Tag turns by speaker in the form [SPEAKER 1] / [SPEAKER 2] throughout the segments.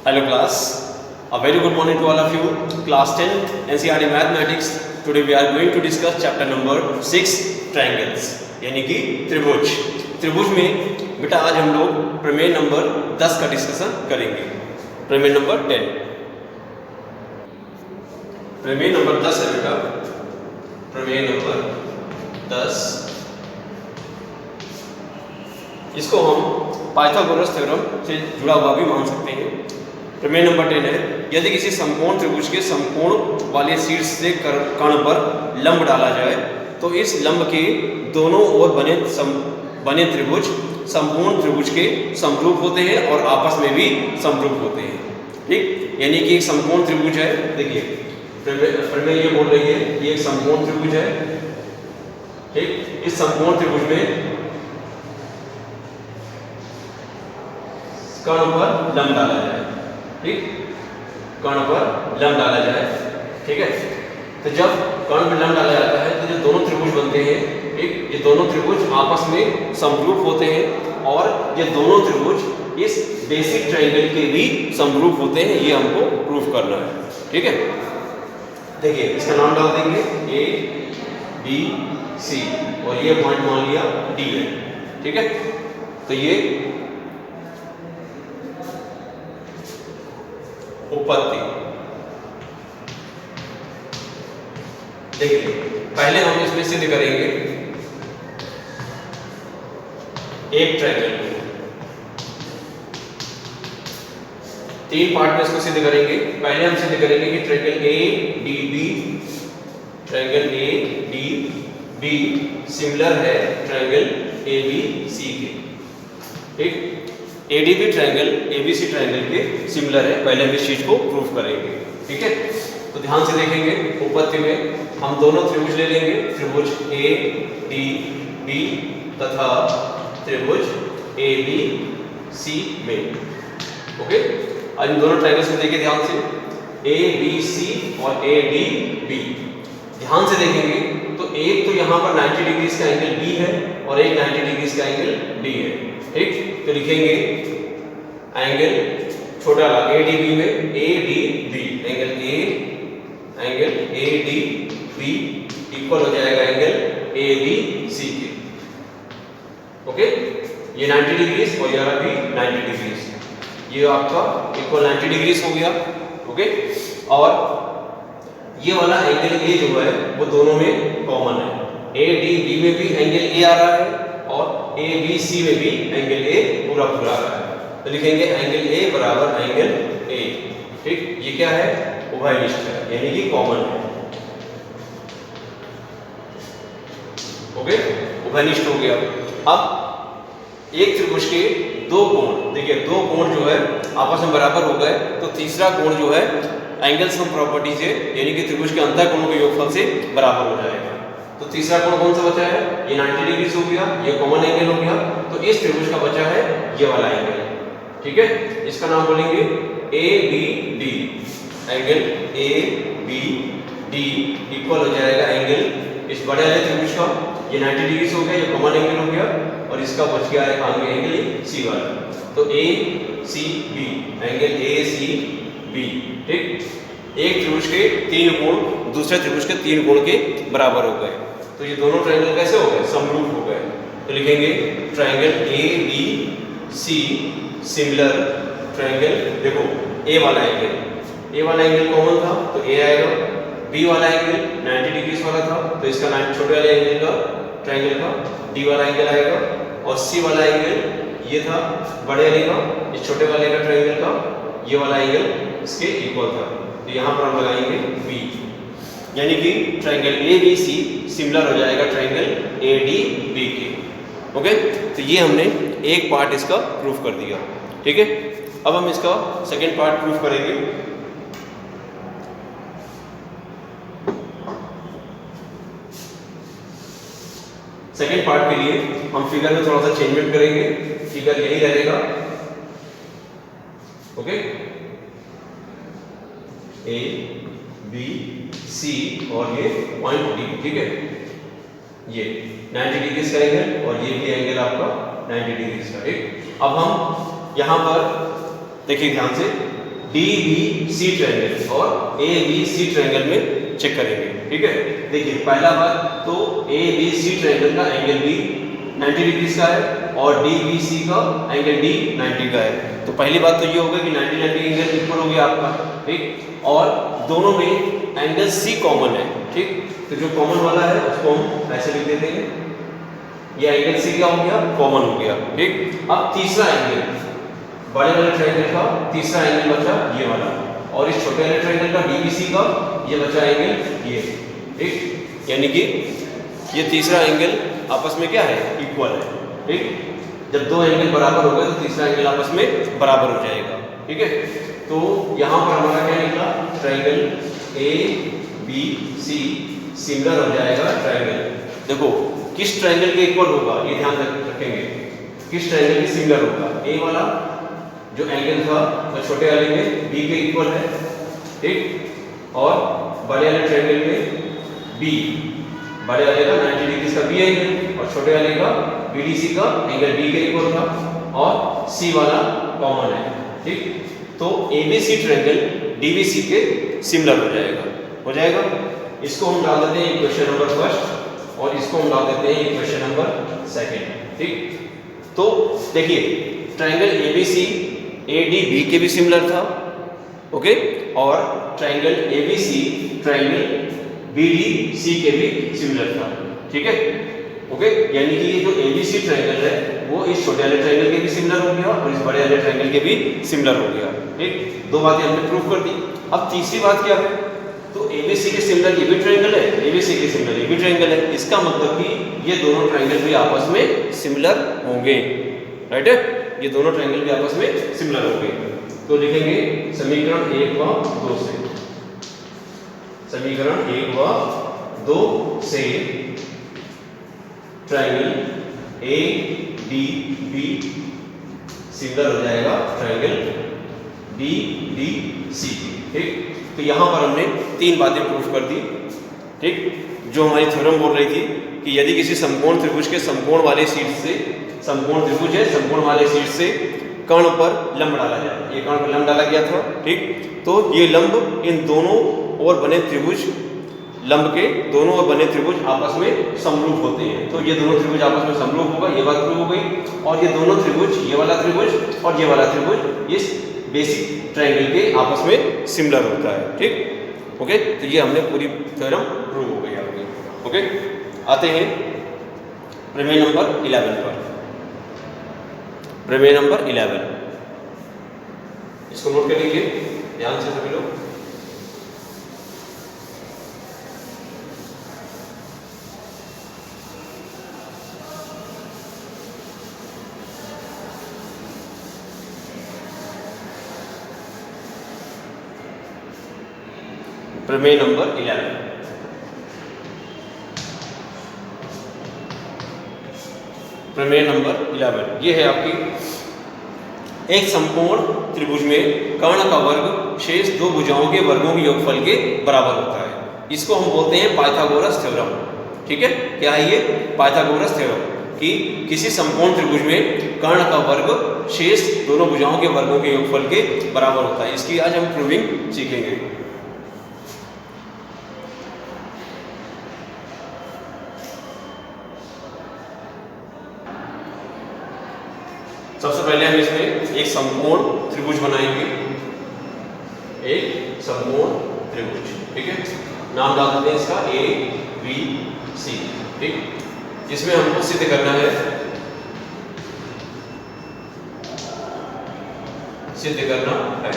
[SPEAKER 1] Hello class, a very good morning to all of you. Class 10 NCERT Mathematics. Today we are going to discuss chapter number 6 triangles यानी कि त्रिभुज। त्रिभुज में बेटा आज हम लोग प्रमेय नंबर 10 का डिस्कशन करेंगे। प्रमेय नंबर 10, प्रमेय नंबर 10 है बेटा, प्रमेय नंबर 10। इसको हम पाइथागोरस थ्योरम से जुड़ा हुआ भी मान सकते हैं। प्रमेय नंबर 10 है, यदि किसी समकोण त्रिभुज के समकोण वाले शीर्ष से कर्ण पर लंब डाला जाए तो इस लंब के दोनों ओर बने त्रिभुज संपूर्ण त्रिभुज के समरूप होते हैं और आपस में भी समरूप होते हैं। ठीक, यानी कि एक समकोण त्रिभुज है। देखिए प्रमेय ये बोल रही है कि एक समकोण त्रिभुज है। ठीक, इस समकोण त्रिभुज में कर्ण पर लंब डाला जाए। ठीक, कर्ण पर लंब डाला जाए। ठीक है, तो जब कर्ण पर लंब डाला जाता है तो जो दोनों त्रिभुज बनते हैं, ठीक, ये दोनों त्रिभुज आपस में समरूप होते हैं और ये दोनों त्रिभुज इस बेसिक ट्रायंगल के भी समरूप होते हैं। ये हमको प्रूफ करना है। ठीक है, देखिए इसका नाम डाल देंगे ए बी सी और ये पॉइंट मान लिया डी है। ठीक है, तो ये उत्पत्ति। देखिए पहले हम इसमें सिद्ध करेंगे एक ट्रायंगल को, 3 पार्ट में इसको सिद्ध करेंगे। पहले हम सिद्ध करेंगे कि triangle A D B, triangle A D B similar है ट्रायंगल ए बी सी के। ठीक, एडीबी ट्रायंगल एबीसी ट्रायंगल के सिमिलर है। पहले हम इस चीज को प्रूफ करेंगे। ठीक है, तो ध्यान से देखेंगे। उत्पत्ति में हम दोनों त्रिभुज ले लेंगे, त्रिभुज ए डी बी तथा त्रिभुज ए बी सी में। ओके, अब इन दोनों ट्रायंगल्स में देखिए ध्यान से, ए बी सी और ए डी बी। ध्यान से देखेंगे तो एक तो यहाँ पर 90 डिग्री का एंगल बी है और एक 90 डिग्री का एंगल डी है। ठीक, तो लिखेंगे एंगल छोटा ए डी बी में A D B, angle A D B equal हो जाएगा एंगल ए बी सी के। ओके, ये 90 डिग्री और ये भी 90 डिग्री, ये आपका इक्वल 90 डिग्री हो गया। ओके, और ये वाला एंगल ए जो है वो दोनों में कॉमन है। ए डी बी में भी एंगल ए आ रहा है और ए बी सी में भी एंगल ए पूरा पूरा आ रहा है। तो लिखेंगे एंगल ए बराबर एंगल ए। ठीक, ये क्या है, उभयनिष्ठ है यानी कि कॉमन है। ओके, उभयनिष्ठ हो गया। अब एक त्रिभुज के दो कोण, देखिए दो कोण जो है आपस में बराबर हो गए, तो तीसरा कोण जो है एंगल सम प्रॉपर्टी से यानी कि त्रिभुज के अंतर कोणों के योगफल से बराबर हो जाएगा। तो तीसरा कोण कौन सा बचा है, ये 90 डिग्री हो गया, ये कॉमन एंगल हो गया। तो इस त्रिभुज का बचा है ये वाला एंगल। ठीक है, इसका नाम बोलेंगे A B D, angle A B D equal हो जाएगा एंगल इस बड़े वाले त्रिभुज का, ये 90 डिग्री हो गया, ये कॉमन एंगल हो गया और इसका बच गया है आगे एंगल सी वाला। तो A C B, angle A C B. ठीक, एक त्रिभुज के 3 कोण दूसरे त्रिभुज के 3 कोण के बराबर हो गए। तो ये दोनों ट्रायंगल कैसे हो गए, समरूप हो गए। तो लिखेंगे triangle A B C similar triangle. देखो ए वाला एंगल कॉमन था तो ए आएगा, बी वाला एंगल 90 डिग्री वाला था तो इसका छोटे वाले एंगल का ट्रायंगल का डी वाला एंगल आएगा, और सी वाला एंगल ये था बड़े वाले का, इस छोटे वाले का ट्रायंगल का ये वाला एंगल इसके इक्वल था। तो यहाँ पर हम लगाएंगे बी, यानी कि triangle A B C similar हो जाएगा ट्रायंगल ए डी बी के। ओके, तो ये हमने एक पार्ट इसका प्रूफ कर दिया। ठीक है, अब हम इसका सेकेंड पार्ट प्रूफ करेंगे। सेकेंड पार्ट के लिए हम फिगर में थोड़ा सा चेंजमेंट करेंगे, फिगर यही रहेगा। ओके, ए बी सी और ये पॉइंट डी। ठीक है, ये 90 डिग्री का एंगल और ये भी एंगल आपका 90 डिग्री का। ठीक, अब हम यहाँ पर देखिए ध्यान से, डी बी सी ट्रायंगल और ए बी सी ट्रायंगल में चेक करेंगे। ठीक है, देखिए पहला बात तो ए बी सी ट्रायंगल का एंगल बी 90 डिग्री का है और डी बी सी का एंगल डी 90 का है। तो पहली बात तो ये होगा कि 90 एंगल इक्वल हो गया आपका। ठीक, और दोनों में एंगल सी कॉमन है। ठीक, तो जो कॉमन वाला है उसको हम ऐसे लिख देते हैं, ये एंगल सी क्या हो गया, कॉमन हो गया। ठीक, अब तीसरा एंगल बड़े वाले ट्रायंगल का तीसरा एंगल बचा ये वाला, और इस छोटे वाले ट्रायंगल का डीबीसी का ये बचा एंगल ये। ठीक, यानी कि ये तीसरा एंगल आपस में क्या है, इक्वल है। ठीक, जब दो एंगल बराबर हो गए तो तीसरा एंगल आपस में बराबर हो जाएगा। ठीक है, तो यहाँ पर हमारा क्या निकला, triangle A B C similar हो जाएगा ट्रायंगल, देखो किस ट्रायंगल के इक्वल होगा ये ध्यान रखेंगे, किस ट्रायंगल के सिमिलर होगा। ए वाला जो एंगल था वो छोटे वाले में बी के इक्वल है। ठीक, और बड़े वाले ट्रायंगल में बी, बड़े वाले का 90 डिग्री का बी एंगल और छोटे वाले का बीडीसी का एंगल डी के इक्वल था, और सी वाला कॉमन है। ठीक, तो एबीसी ट्रायंगल डीबीसी के सिमिलर हो जाएगा। इसको हम डाल देते हैं इक्वेशन नंबर फर्स्ट और इसको हम डाल देते हैं इक्वेशन नंबर सेकंड। ठीक, तो देखिए ट्रायंगल एबीसी एडीबी के भी सिमिलर था, ओके, और ट्रायंगल एबीसी ट्रायंगल बीडीसी के भी सिमिलर था। ठीक है, ओके, यानी कि ये जो एबीसी ट्रायंगल है वो इस छोटे वाले ट्रायंगल के भी सिमिलर हो गया और इस बड़े वाले ट्रायंगल के भी सिमिलर हो गया। ठीक, दो बातें हमने प्रूव कर दी। अब तीसरी बात क्या है, तो एबीसी के सिमिलर ये भी ट्रायंगल है, एबीसी के सिमिलर ये भी ट्रायंगल है, इसका मतलब कि ये दोनों ट्रायंगल भी आपस में सिमिलर होंगे। राइट है, ये दोनों ट्रायंगल भी आपस में सिमिलर होंगे। तो लिखेंगे समीकरण 1 व 2 से, समीकरण 1 व 2 से triangle A D B similar हो जाएगा ट्रायंगल डी डी सी। ठीक, तो यहां पर हमने तीन बातें प्रूफ कर दी। ठीक, जो हमारी थ्योरम बोल रही थी कि यदि किसी समकोण त्रिभुज के समकोण वाले शीर्ष से, समकोण त्रिभुज है, समकोण वाले शीर्ष से कर्ण पर लंब डाला जाए, ये कर्ण पर लंब डाला गया था। ठीक, तो ये लंब इन दोनों ओर बने त्रिभुज, लंब के दोनों ओर बने त्रिभुज आपस में समरूप होते हैं। तो ये दोनों त्रिभुज आपस में समरूप होगा, ये बात प्रूव हो गई। और ये दोनों त्रिभुज, ये वाला त्रिभुज और ये वाला त्रिभुज इस बेसिक ट्रायंगल के आपस में सिमिलर होता है। ठीक, ओके, तो ये हमने पूरी थ्योरम प्रूव हो गई आपकी। ओके, आते हैं प्रमेय नंबर 11 पर। प्रमेय नंबर 11 इसको नोट कर लीजिए ध्यान से सभी लोग। प्रमेय नंबर 11, प्रमेय नंबर 11 ये है आपकी, एक समकोण त्रिभुज में कर्ण का वर्ग शेष दो भुजाओं के वर्गों के योगफल के बराबर होता है। इसको हम बोलते हैं पाइथागोरस थ्योरम। ठीक है, क्या है ये, पाइथागोरस थ्योरम, कि किसी समकोण त्रिभुज में कर्ण का वर्ग शेष दोनों भुजाओं के वर्गों के योगफल के बराबर होता है। इसकी आज हम प्रूविंग सीखेंगे। सबसे पहले हम इसमें एक समकोण त्रिभुज बनाएंगे, एक समकोण त्रिभुज। ठीक है, नाम डाल देते हैं इसका ए बी सी। ठीक, इसमें हमको सिद्ध करना है, सिद्ध करना है।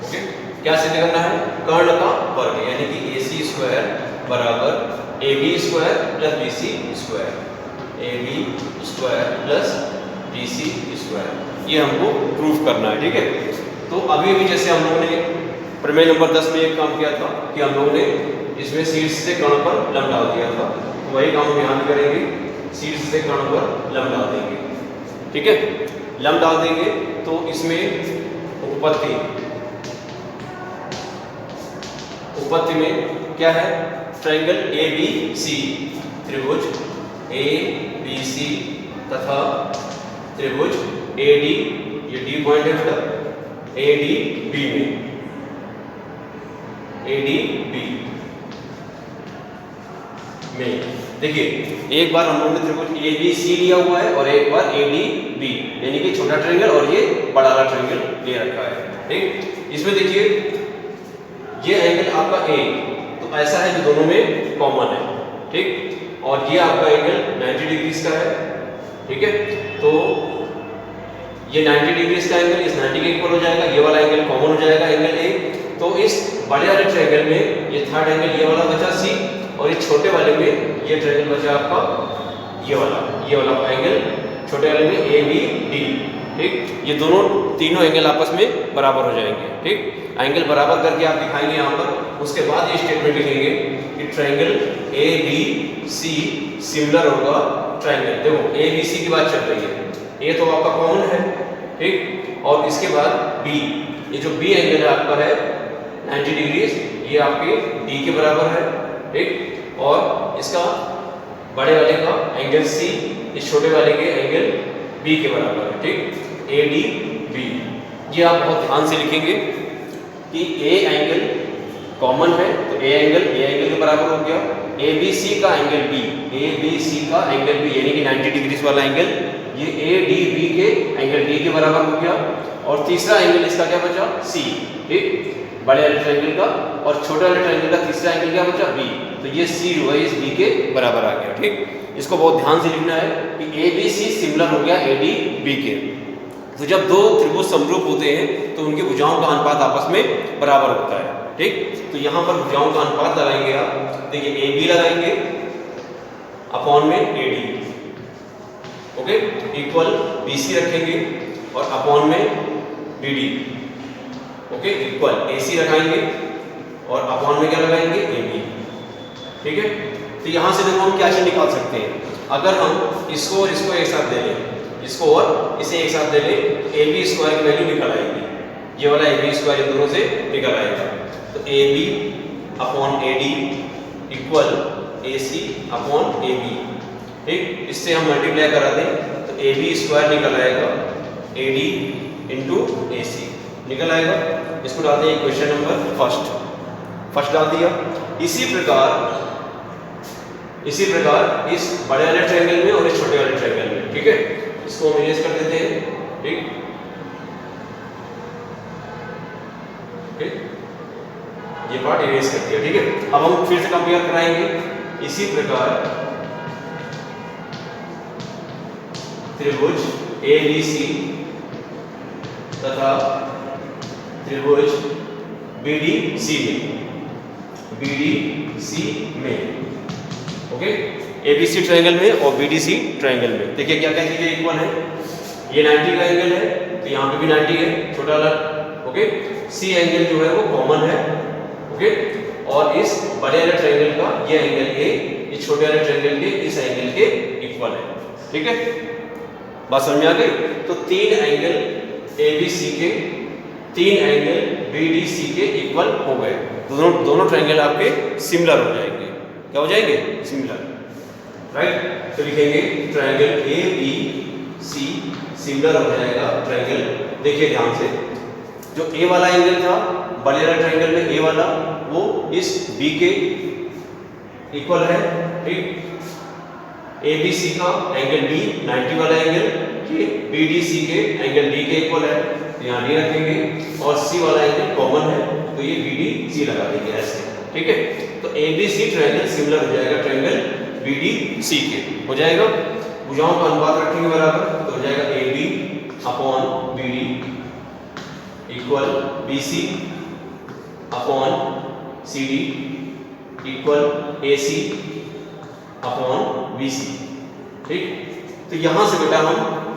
[SPEAKER 1] ओके, क्या सिद्ध करना है, कर्ण का वर्ग, यानी कि ए सी स्क्वायर बराबर A B square plus B C square, A B square plus BC square, ये हमको प्रूफ करना है। ठीक है, तो अभी भी जैसे हम लोगों ने प्रमेय नंबर 10 में एक काम किया था कि हम लोगों ने इसमें शीर्ष से कर्ण पर लंब डाल दिया था, तो वही काम हम यहाँ भी करेंगे, शीर्ष से कर्ण पर लंब डाल देंगे। ठीक है, लंब डाल देंगे तो इसमें उपपत्ति में क्या है, ट्रायंगल ABC त्रिभुज ABC तथा त्रिभुज AD, ये D पॉइंट है बेटा, ADB में, ADB में देखिए एक बार हम लोगों ने त्रिभुज ABC लिया हुआ है और एक बार ADB, यानी कि छोटा ट्रायंगल और ये बड़ा वाला ट्रायंगल ले रखा है। ठीक, इसमें देखिए ये एंगल आपका A, तो ऐसा है जो दोनों में कॉमन है। ठीक, और ये आपका एंगल 90 डिग्रीज का है। ठीक है, तो ये 90 डिग्रीज का एंगल इस 90 के इक्वल हो जाएगा, ये वाला एंगल कॉमन हो जाएगा एंगल A। तो इस बड़े वाले ट्रायंगल में ये थर्ड एंगल ये वाला बचा C, और इस छोटे वाले में ये ट्रायंगल बचा आपका ये वाला एंगल छोटे वाले में ABD। ठीक, ये दोनों तीनों एंगल आपस में बराबर हो जाएंगे। ठीक, एंगल बराबर करके आप दिखाएंगे यहाँ पर। उसके बाद ये स्टेटमेंट लिखेंगे कि ट्रायंगल ABC सिमिलर होगा ट्रायंगल, देखो ABC की बात चल रही है, A तो आपका कॉमन है। ठीक, और इसके बाद B, ये जो B एंगल है आपका है 90 डिग्रीज, ये आपके D के बराबर है। ठीक, और इसका बड़े वाले का एंगल C इस छोटे वाले के एंगल B के बराबर है। ठीक, ADB, ये आप बहुत ध्यान से लिखेंगे कि A एंगल कॉमन है तो A एंगल के बराबर हो गया, ABC का एंगल B, ABC का एंगल B यानी कि 90 डिग्रीज वाला एंगल ये ADB के एंगल D के बराबर हो गया, और तीसरा एंगल इसका क्या बचा C। ठीक, बड़े वाले ट्रायंगल का, और छोटे वाले ट्रायंगल का तीसरा एंगल क्या बचा B, तो ये C जो है इस B के बराबर आ गया। ठीक, इसको बहुत ध्यान से लिखना है कि ABC सिमिलर हो गया ADB के। तो जब दो त्रिभुज समरूप होते हैं तो उनकी भुजाओं का अनुपात आपस में बराबर होता है। ठीक, तो यहाँ पर भुजाओं का अनुपात लगाएंगे आप, देखिए AB लगाएंगे अपॉन में AD, ओके, इक्वल BC रखेंगे और अपॉन में BD, ओके, इक्वल AC लगाएंगे और अपॉन में क्या लगाएंगे AB। ठीक है, तो यहाँ से देखो हम क्या चीज निकाल सकते हैं, अगर हम इसको और इसको एक साथ दे लें, इसको और इसे एक साथ दे लें, तो AB स्क्वायर की वैल्यू निकल आएगी, ये वाला AB स्क्वायर इन दोनों से निकल आएगा। तो AB upon AD equal AC upon AB। ठीक, इससे हम मल्टीप्लाई करा दें तो AB स्क्वायर निकल आएगा, AD इंटू AC निकल आएगा। इसको डालते हैं क्वेश्चन नंबर फर्स्ट डाल दिया। इसी प्रकार इस बड़े वाले ट्रायंगल में और इस छोटे वाले ट्रायंगल में। ठीक है, इसको हम इरेज कर देते हैं। ठीक, ये पार्ट इरेज कर दिया। ठीक है, अब हम फिर से कंपेयर कराएंगे। इसी प्रकार त्रिभुज ABC तथा त्रिभुज BDC में, ओके, ABC ट्रायंगल में और BDC ट्रायंगल में देखिए क्या क्या चीजें इक्वल है। ये 90 का एंगल है तो यहाँ पे भी 90 है, छोटा वाला, ओके। C एंगल जो है वो कॉमन है, ओके, और इस बड़े वाले ट्रायंगल का ये एंगल A इस छोटे वाले ट्रायंगल के इस एंगल के इक्वल है। ठीक है, बात समझ में आ गई। तो तीन एंगल ABC के, तीन एंगल BDC के इक्वल हो गए, दोनों ट्रायंगल आपके सिमिलर हो जाएंगे। क्या हो जाएंगे? Similar, right. तो लिखेंगे ट्रायंगल ABC सिमिलर हो जाएगा ट्रायंगल, देखिए ध्यान से, जो A वाला एंगल था बड़े वाले ट्रायंगल में A वाला, वो इस B के इक्वल है। ठीक, ABC का एंगल B 90 वाला एंगल BDC के एंगल D के इक्वल है, तो यहाँ D रखेंगे, और C वाला एंगल कॉमन है तो ये BDC लगा देंगे ऐसे। ठीक है, तो ABC ट्रायंगल सिमिलर हो जाएगा ट्रायंगल BDC के, हो जाएगा। भुजाओं का अनुपात रखेंगे बराबर, तो हो जाएगा AB upon BD equal BC upon CD equal AC upon BC। ठीक, तो यहां से बेटा हम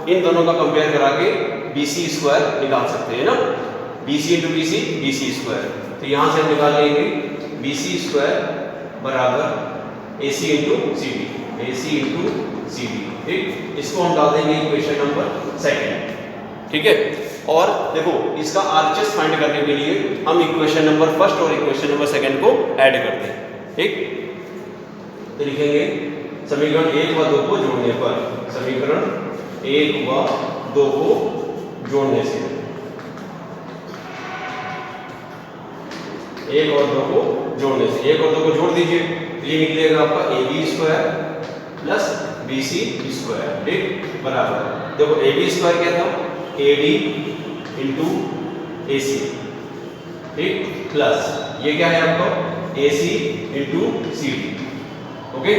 [SPEAKER 1] इन दोनों का कंपेयर करा के BC स्क्वायर निकाल सकते हैं ना, BC इंटू BC स्क्वायर। तो यहां से हम निकाल लेंगे BC स्क्वायर बराबर AC इंटू CD। ठीक, इसको हम डाल देंगे इक्वेशन नंबर सेकंड। ठीक है, और देखो इसका RHS फाइंड करने के लिए हम इक्वेशन नंबर फर्स्ट और इक्वेशन नंबर सेकंड को ऐड करते हैं। ठीक, तो लिखेंगे समीकरण 1 व 2 को जोड़ने पर, समीकरण 1 व 2 को जोड़ने से 1 और 2 को जोड़ने से। 1 और 2 को जोड़ दीजिए तो ये निकलेगा आपका AB square plus BC square, ठीक, बराबर, देखो AB स्क्वायर क्या था, AD इंटू AC, ठीक, प्लस ये क्या है आपका AC इंटू CD। ओके,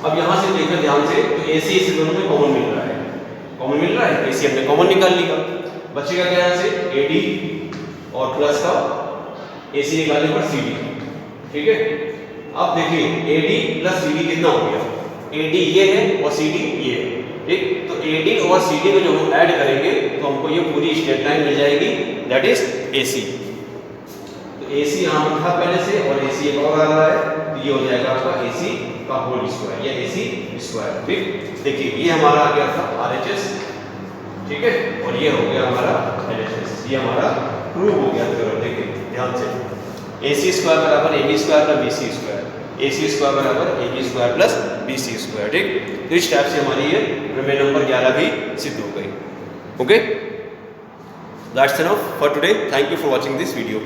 [SPEAKER 1] अब यहां से देखो ध्यान से, तो AC इस दोनों में कॉमन मिल रहा है, कॉमन मिल रहा है, AC हमने कॉमन निकाल लिया, बचेगा क्या यहां से AD और प्लस का AC निकालने पर CD, ठीक है। अब देखिए AD प्लस CD कितना हो गया, AD ये है और CD ये है, ठीक, तो AD और CD में जो हम ऐड करेंगे तो हमको ये पूरी स्ट्रेट लाइन मिल जाएगी, दैट इज AC। तो AC यहां पर था पहले से और AC एक और आ रहा है, तो ये हो जाएगा आपका AC का होल स्क्वायर या AC स्क्वायर, ठीक। देखिए ये हमारा आ गया था RHS, ठीक है, और ये हो गया हमारा LHS, ये हमारा प्रूव हो गया थ्योरम। देखिए ध्यान से, AC स्क्वायर बराबर AB square plus BC square, AC square बराबर AB square plus BC square, ठीक। तो इस टाइप से हमारी ये प्रमेय नंबर 11 भी सिद्ध हो गई। Okay, that's enough for today, thank you for watching this video.